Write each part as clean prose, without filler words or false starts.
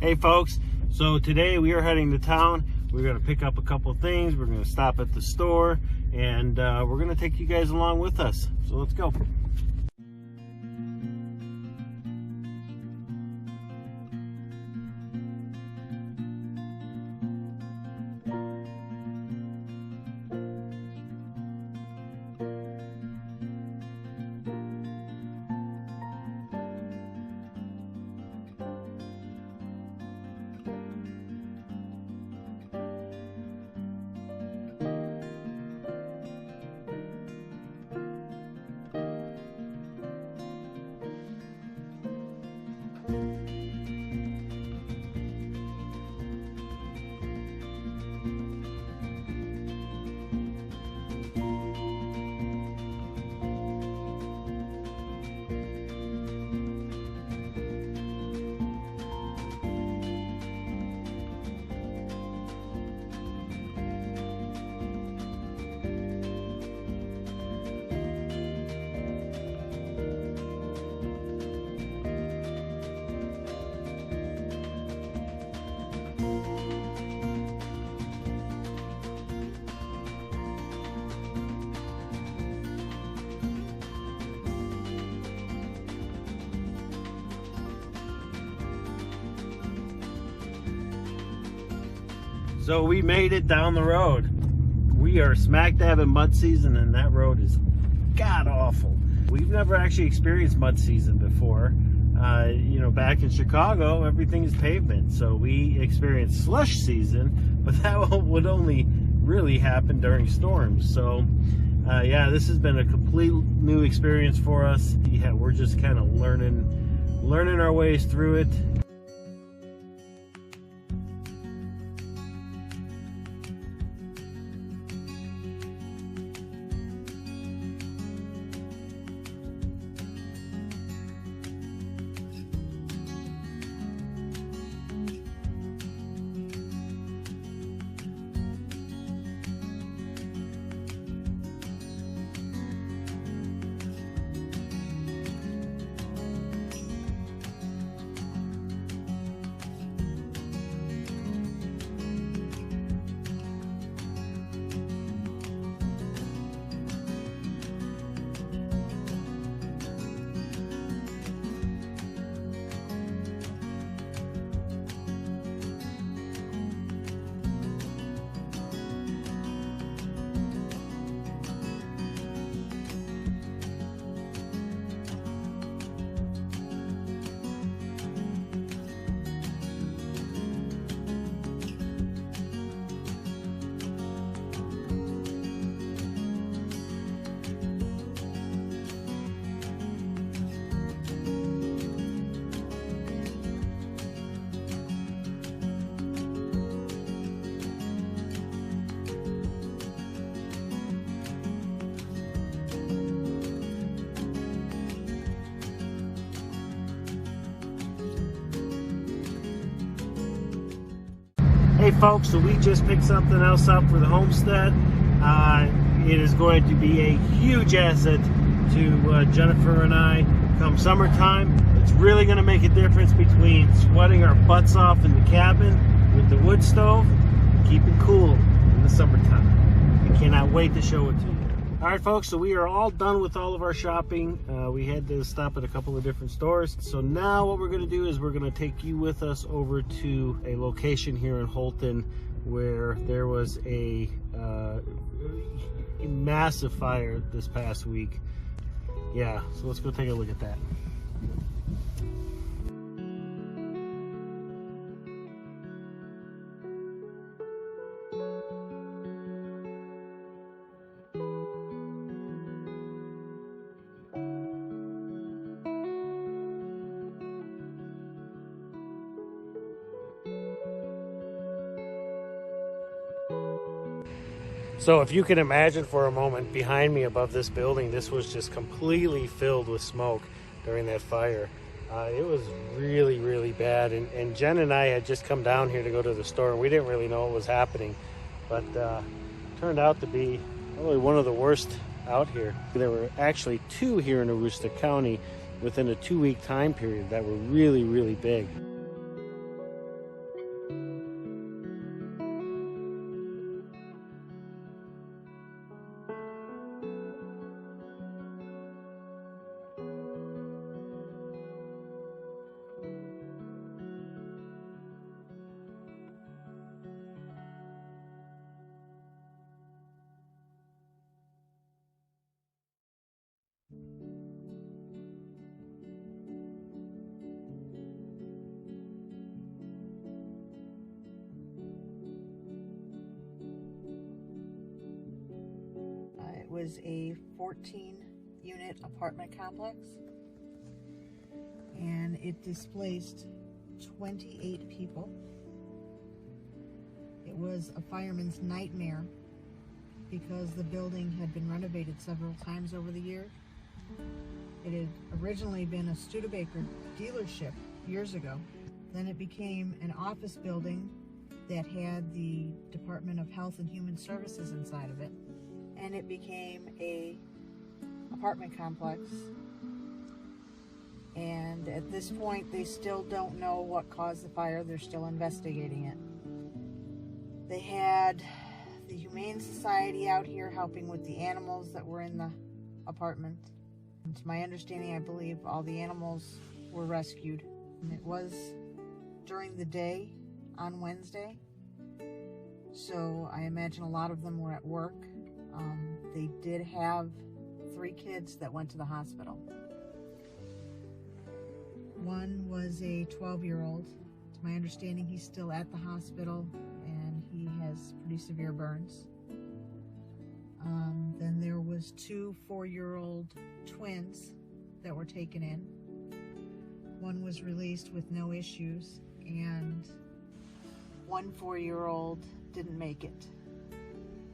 Hey folks, so today we are heading to town. We're going to pick up a couple of things. We're going to stop at the store, and we're going to take you guys along with us. So let's go. So we made it down the road. We are smack dab in mud season, and that road is god awful. We've never actually experienced mud season before. You know, back in Chicago, everything is pavement. So we experienced slush season, but that would only really happen during storms. So yeah, this has been a complete new experience for us. Yeah, we're just kind of learning our ways through it. Hey folks, so we just picked something else up for the homestead. It is going to be a huge asset to Jennifer and I come summertime. It's really going to make a difference between sweating our butts off in the cabin with the wood stove and keeping cool in the summertime. We cannot wait to show it to you. Alright folks, so we are all done with all of our shopping. We had to stop at a couple of different stores. So now what we're going to do is we're going to take you with us over to a location here in Houlton where there was a massive fire this past week. Yeah, so let's go take a look at that. So if you can imagine for a moment, behind me above this building, this was just completely filled with smoke during that fire. It was really, really bad. And Jen and I had just come down here to go to the store, and we didn't really know what was happening. But turned out to be probably one of the worst out here. There were actually 2 here in Aroostook County within a 2-week time period that were really, really big. was a 14-unit apartment complex, and it displaced 28 people. It was a fireman's nightmare because the building had been renovated several times over the years. It had originally been a Studebaker dealership years ago. Then it became an office building that had the Department of Health and Human Services inside of it. And it became a apartment complex. And at this point, they still don't know what caused the fire. They're still investigating it. They had the Humane Society out here helping with the animals that were in the apartment. And to my understanding, I believe all the animals were rescued. And it was during the day on Wednesday. So I imagine a lot of them were at work. They did have 3 kids that went to the hospital. One was a 12-year-old. To my understanding, he's still at the hospital and he has pretty severe burns. Then there was 2 4-year-old twins that were taken in. One was released with no issues, and 1 4-year-old didn't make it.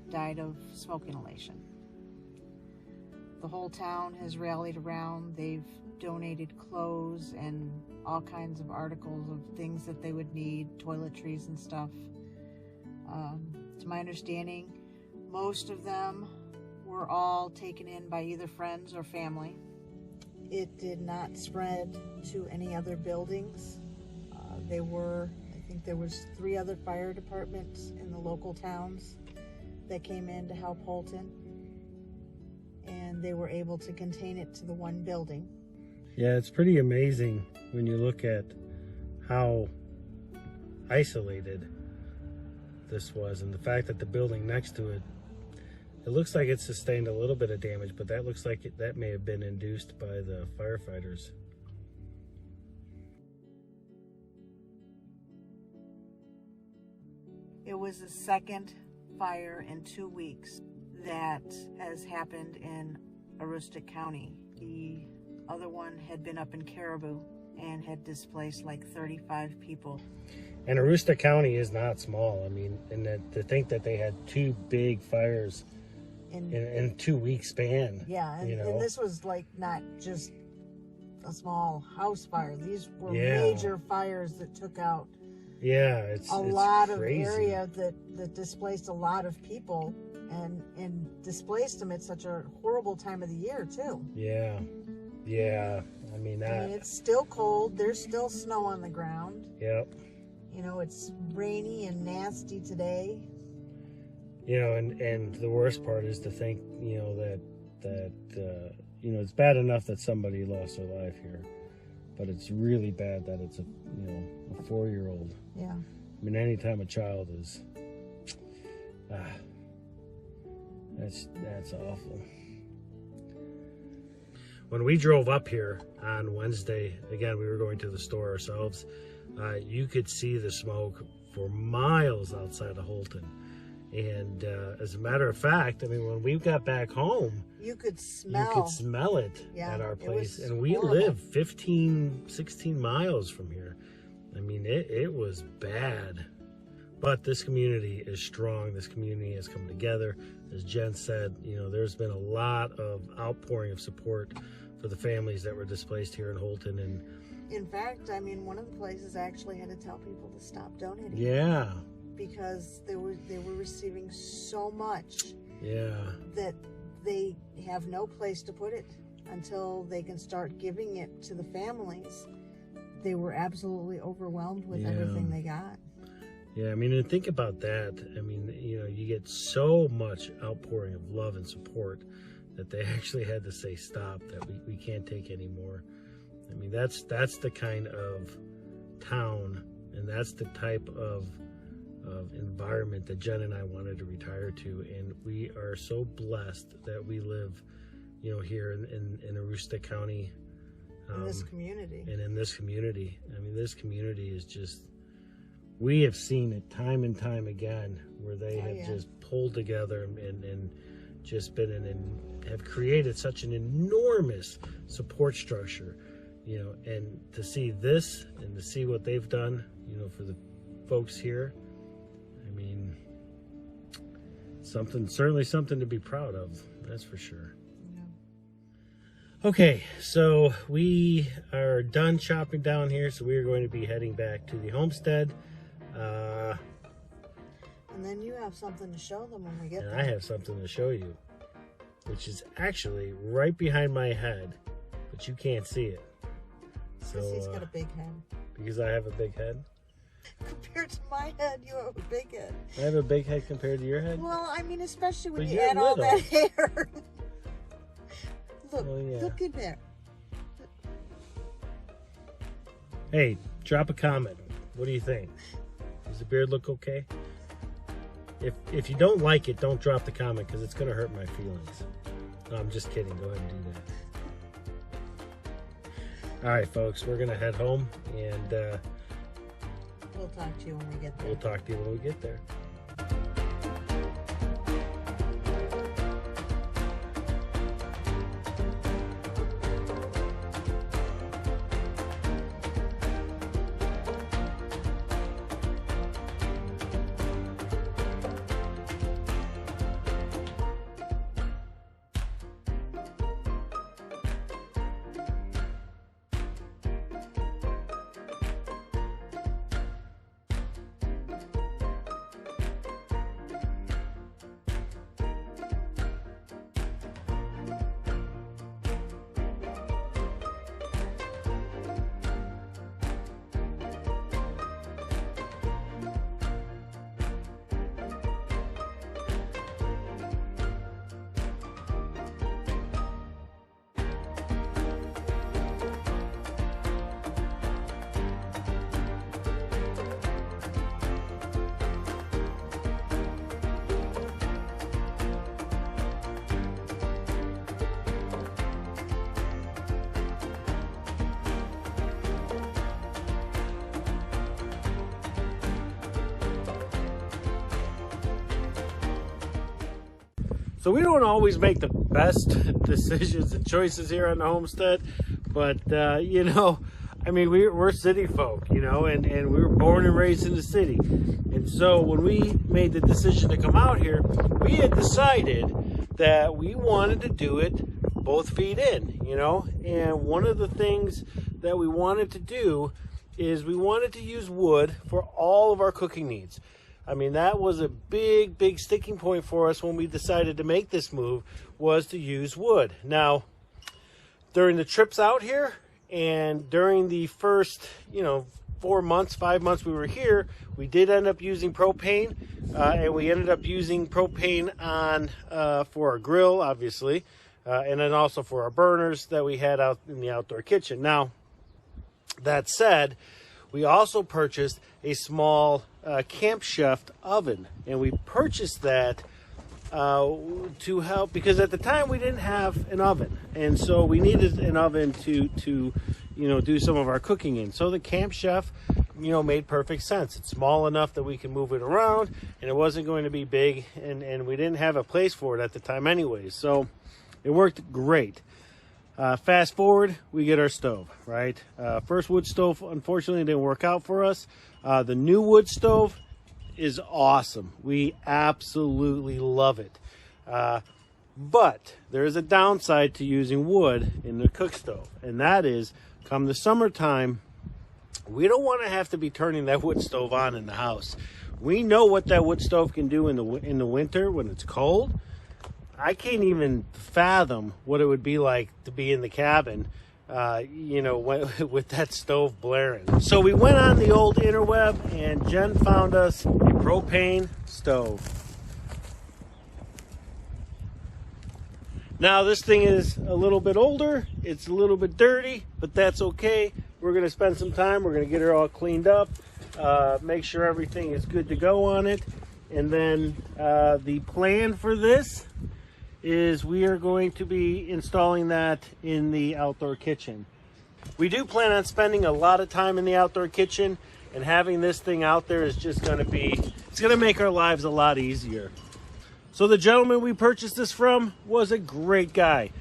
Died of smoke inhalation. The whole town has rallied around. They've donated clothes and all kinds of articles of things that they would need, toiletries and stuff. To my understanding, most of them were all taken in by either friends or family. It did not spread to any other buildings. I think there was 3 other fire departments in the local towns that came in to help Houlton, and they were able to contain it to the one building. Yeah, it's pretty amazing when you look at how isolated this was, and the fact that the building next to it, it looks like it sustained a little bit of damage, but that looks like that may have been induced by the firefighters. It was the second fire in 2 weeks that has happened in Aroostook County. The other one had been up in Caribou and had displaced like 35 people. And Aroostook County is not small. I mean, and to think that they had 2 big fires in 2 week span. Yeah, and this was like not just a small house fire. These were major fires that took out it's a lot crazy. of area that displaced a lot of people and displaced them at such a horrible time of the year too. Yeah. I mean, it's still cold. There's still snow on the ground. Yep. You know, it's rainy and nasty today. You know, and the worst part is to think, you know, that it's bad enough that somebody lost their life here, but it's really bad that it's a 4-year-old. Yeah. I mean, anytime a child is, that's awful. When we drove up here on Wednesday, again, we were going to the store ourselves, you could see the smoke for miles outside of Houlton. And as a matter of fact, I mean, when we got back home, you could smell it at our place. And we horrible. live 15, 16 miles from here. I mean, it was bad. But this community is strong. This community has come together. As Jen said, you know, there's been a lot of outpouring of support for the families that were displaced here in Houlton. And in fact, I mean, one of the places actually had to tell people to stop donating. Yeah. Because they were receiving so much that they have no place to put it until they can start giving it to the families. They were absolutely overwhelmed with everything they got. Yeah, I mean, and think about that. I mean, you know, you get so much outpouring of love and support that they actually had to say stop, that we can't take any more. I mean, that's the kind of town, and that's the type of environment that Jen and I wanted to retire to, and we are so blessed that we live, you know, here in Aroostook County, in this community. And in this community, I mean, this community is just, we have seen it time and time again where they have just pulled together and just been have created such an enormous support structure, you know, and to see this and to see what they've done, you know, for the folks here, I mean, certainly something to be proud of, that's for sure. Okay, so we are done shopping down here, so we are going to be heading back to the homestead. And then you have something to show them when we get there. I have something to show you, which is actually right behind my head, but you can't see it. So he's got a big head. Because I have a big head? Compared to my head, you have a big head. I have a big head compared to your head? Well, I mean, especially when But you you're add all little. that hair. Look, Oh, yeah. look in there. Hey, drop a comment. What do you think? Does the beard look okay? If you don't like it, don't drop the comment because it's going to hurt my feelings. No, I'm just kidding. Go ahead and do that. All right, folks, we're going to head home, and We'll talk to you when we get there. we'll talk to you when we get there. So we don't always make the best decisions and choices here on the homestead, but you know, I mean, we're city folk, you know, and we were born and raised in the city. And so when we made the decision to come out here, we had decided that we wanted to do it both feet in, you know. And one of the things that we wanted to do is we wanted to use wood for all of our cooking needs. I mean, that was a big sticking point for us when we decided to make this move, was to use wood. Now, during the trips out here and during the first, you know, 4 months, 5 months we were here, we did end up using propane, and we ended up using propane on for our grill, obviously, and then also for our burners that we had out in the outdoor kitchen. Now, that said, we also purchased a small camp chef oven, and we purchased that to help, because at the time we didn't have an oven, and so we needed an oven to you know, do some of our cooking in. So the camp chef, you know, made perfect sense. It's small enough that we can move it around, and it wasn't going to be big, and we didn't have a place for it at the time anyways, so it worked great. Fast forward, we get our stove, right? First wood stove, unfortunately, didn't work out for us. The new wood stove is awesome. We absolutely love it. But there is a downside to using wood in the cook stove, and that is, come the summertime, we don't want to have to be turning that wood stove on in the house. We know what that wood stove can do in the winter when it's cold. I can't even fathom what it would be like to be in the cabin, you know, with that stove blaring. So we went on the old interweb, and Jen found us a propane stove. Now this thing is a little bit older, it's a little bit dirty, but that's okay. We're gonna spend some time, we're gonna get her all cleaned up, make sure everything is good to go on it. And then the plan for this is we are going to be installing that in the outdoor kitchen. We do plan on spending a lot of time in the outdoor kitchen, and having this thing out there is just gonna be, it's gonna make our lives a lot easier. So the gentleman we purchased this from was a great guy.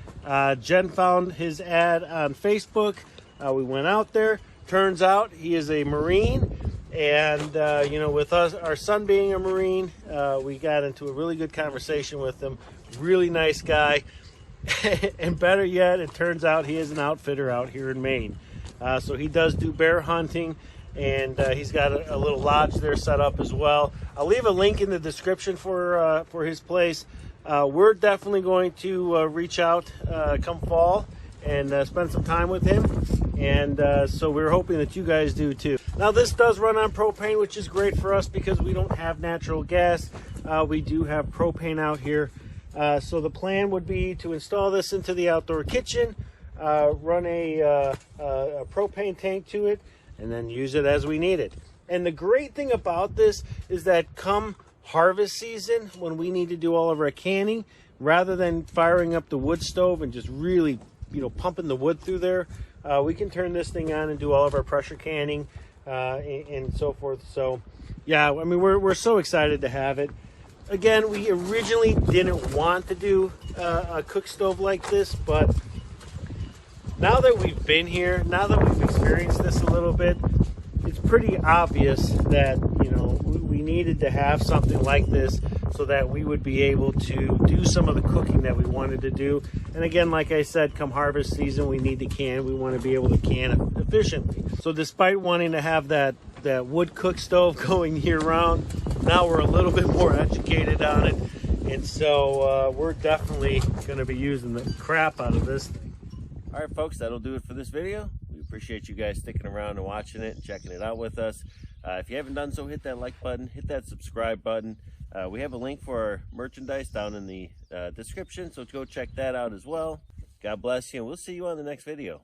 Jen found his ad on Facebook. We went out there. Turns out he is a Marine. And, you know, with us, our son being a Marine, we got into a really good conversation with him. Really nice guy. And better yet, it turns out he is an outfitter out here in Maine. So he does do bear hunting. And he's got a little lodge there set up as well. I'll leave a link in the description for his place. We're definitely going to reach out come fall and spend some time with him. And so we're hoping that you guys do too. Now this does run on propane, which is great for us because we don't have natural gas. We do have propane out here. So the plan would be to install this into the outdoor kitchen, run a propane tank to it, and then use it as we need it. And the great thing about this is that come harvest season, when we need to do all of our canning, rather than firing up the wood stove and just really, you know, pumping the wood through there, we can turn this thing on and do all of our pressure canning and so forth. So yeah, I mean, we're so excited to have it. Again, we originally didn't want to do a cook stove like this, but now that we've been here, now that we've experienced this a little bit, it's pretty obvious that, you know, we needed to have something like this so that we would be able to do some of the cooking that we wanted to do. And again, like I said, come harvest season, we need to can. We want to be able to can efficiently. So despite wanting to have that wood cook stove going year round, now we're a little bit more educated on it. And so we're definitely going to be using the crap out of this thing. All right, folks, that'll do it for this video. We appreciate you guys sticking around and watching it and checking it out with us. If you haven't done so, hit that like button, hit that subscribe button. We have a link for our merchandise down in the description, so go check that out as well. God bless you, and we'll see you on the next video.